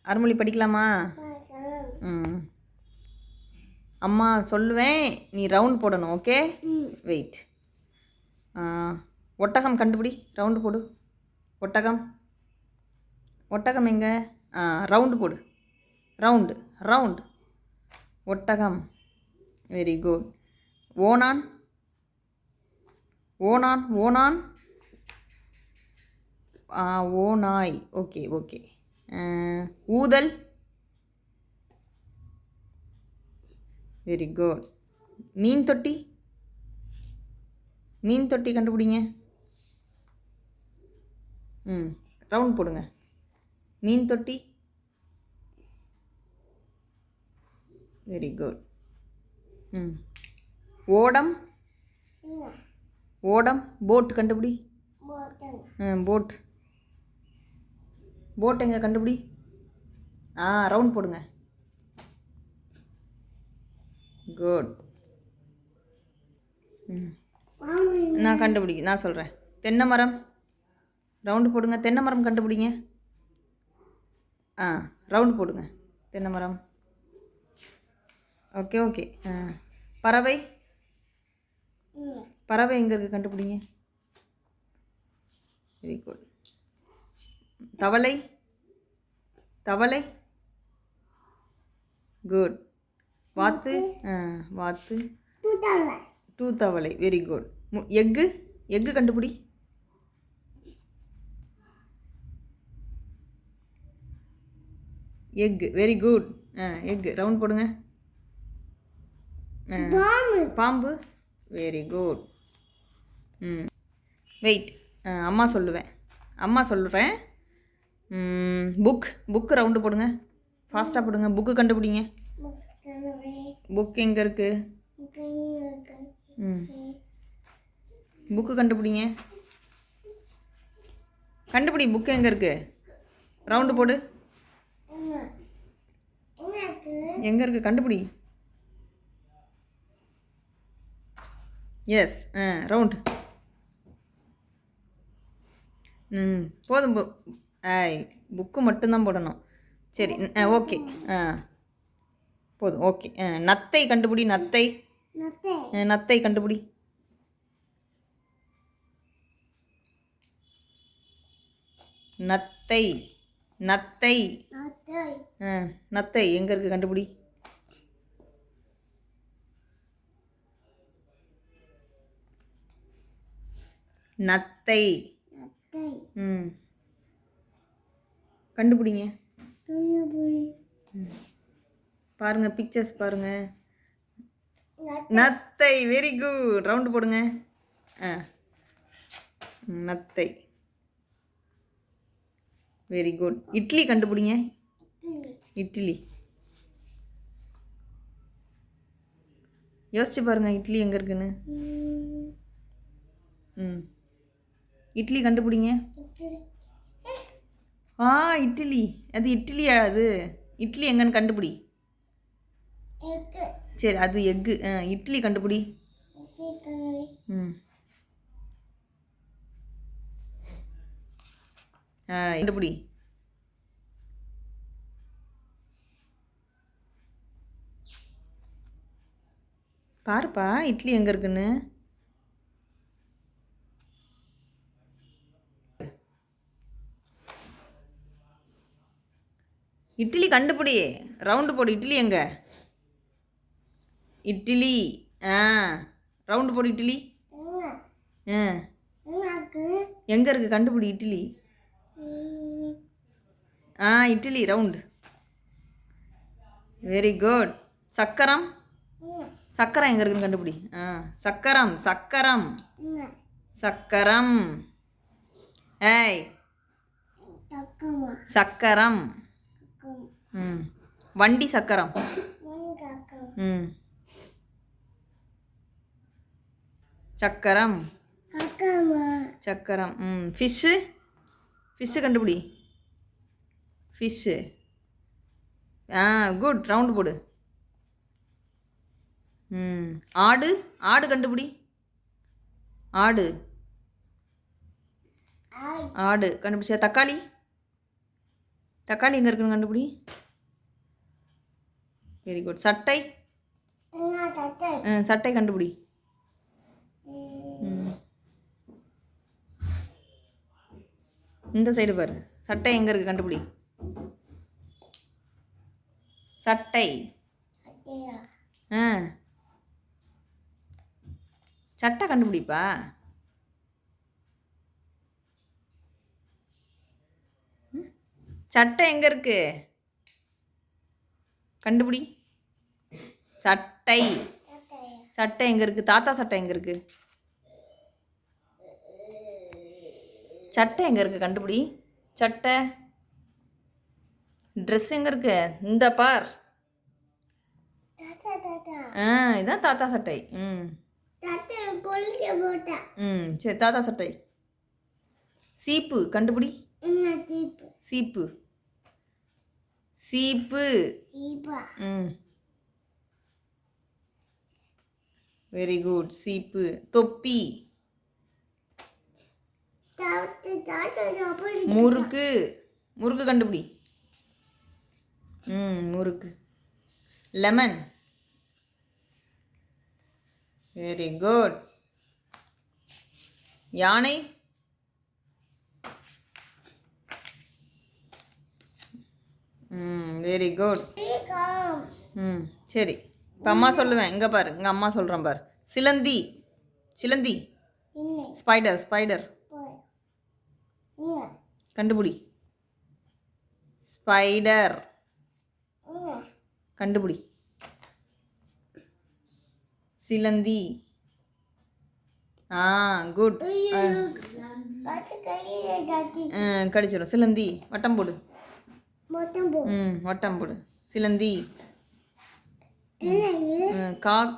அருள்மொழி படிக்கலாமா? ம். அம்மா சொல்லுவேன், நீ ரவுண்ட் போடணும். Okay, wait. ஒட்டகம் கண்டுபிடி, ரவுண்டு போடு. ஒட்டகம், ஒட்டகம் எங்கே? ரவுண்டு போடு. Round round. ஒட்டகம், வெரி குட். ஓனான், ஓனான் ஓனான். ஓநாய். Okay okay. ஊதல், வெரி குட். மீன் தொட்டி, மீன் தொட்டி கண்டுபிடிங்க. ரவுண்ட் போடுங்க. மீன் தொட்டி, வெரி குட். ஓடம், ஓடம். போட் கண்டுபிடி. போட், போட் எங்கே கண்டுபிடி. ரவுண்ட் போடுங்க. குட். நான் கண்டுபிடிக்க, நான் சொல்கிறேன். தென்னை மரம், ரவுண்டு போடுங்க. தென்னை மரம் கண்டுபிடிங்க. ரவுண்டு போடுங்க. தென்னை மரம், ஓகே ஓகே. பறவை, பறவை எங்கே இருக்குது கண்டுபிடிங்க. Very good. தவளை, தவளை, குட். வாத்து, வாத்து. டூ தவளை, வெரி குட். எக்கு, எக்கு கண்டுபிடி. Egg, very good. Egg, round போடுங்க. பாம்பு, வெரி குட். வெயிட், அம்மா சொல்லுவேன், அம்மா சொல்கிறேன். புக், புக்கு ரவுண்டு போடுங்க. ஃபாஸ்ட்டாக போடுங்க. புக்கு கண்டுபிடிங்க. புக் எங்கே இருக்குது? புக்கு கண்டுபிடிங்க. கண்டுபிடி, புக்கு எங்கே இருக்குது? ரவுண்டு போடு. எங்கே இருக்குது கண்டுபிடி. S, round. போதும். புக்கு மட்டும்தான் போடணும். சரி, ஓகே. போதும், ஓகே. நத்தை கண்டுபிடி. நத்தை, நத்தை கண்டுபிடி. நத்தை, நத்தை, நத்தை எங்கே இருக்குது கண்டுபிடி. நத்தை, கண்டுபிடிங்க. பாருங்க, பிக்சர்ஸ் பாருங்க. நத்தை, வெரி குட். ரவுண்டு போடுங்க. நத்தை, வெரி குட். இட்லி கண்டுபிடிங்க. இட்லி, யோசிச்சு பாருங்க, இட்லி எங்கே இருக்குன்னு. இட்லி கண்டுபிடிங்க. இட்லி, அது இட்லியா? அது இட்லி எங்கன்னு கண்டுபிடி. சரி, அது எக்கு. இட்லி கண்டுபிடி. கண்டுபிடி. பாருப்பா, இட்லி எங்கே இருக்குன்னு. இட்லி கண்டுபிடி. ரவுண்டு போடு. இட்லி எங்கே? இட்லி, ரவுண்டு போடு. இட்லி எங்கே இருக்குது கண்டுபிடி. Idli, idli round, very good. சக்கரம், சக்கரம் எங்கே இருக்குன்னு கண்டுபிடி. சக்கரம், சக்கரம், சக்கரம். சக்கரம். வண்டி சக்கரம். சக்கரம், சக்கரம். ஃபிஷ்ஷு, ஃபிஷ்ஷு கண்டுபிடி. Fish, good. ரவுண்டு போடு. ஆடு, ஆடு கண்டுபிடி. ஆடு, ஆடு கண்டுபிடிச்சா. தக்காளி, தக்காளி எங்கே இருக்குன்னு கண்டுபிடி. Very good. சட்டை. சட்டை கண்டுபிடி. இந்த சைடு பாரு. சட்டை எங்கே இருக்குது கண்டுபிடி. சட்டை. சட்டை கண்டுபிடிப்பா. சட்டை எங்கே இருக்கு கண்டுபிடி. சட்டை. சட்டை எங்கே இருக்குது. தாத்தா சட்டை எங்கே இருக்கு. சட்டை எங்கே இருக்குது கண்டுபிடி. சட்டை. ட்ரெஸ் எங்கே இருக்கு. இந்த பார். இதான் தாத்தா சட்டை. சரி தாத்தா சட்டை. சீப்பு கண்டுபிடி. சீப்பு. சீப்பு. Very good. சீப்பு. தொப்பி. முறுக்கு. முறுக்கு கண்டுபிடி. முறுக்கு. லெமன். Very good. யானை. Very good. சரி இப்போ அம்மா சொல்லுவேன். இங்கே பாரு, இங்கே அம்மா சொல்கிறேன் பாரு. சிலந்தி. சிலந்தி. ஸ்பைடர். ஸ்பைடர் கண்டுபிடி. ஸ்பைடர் கண்டுபிடி. சிலந்தி. குட். கடிச்சிடும். சிலந்தி. வட்டம் போடு. வட்டம் போடு. சிலந்தி. காக்.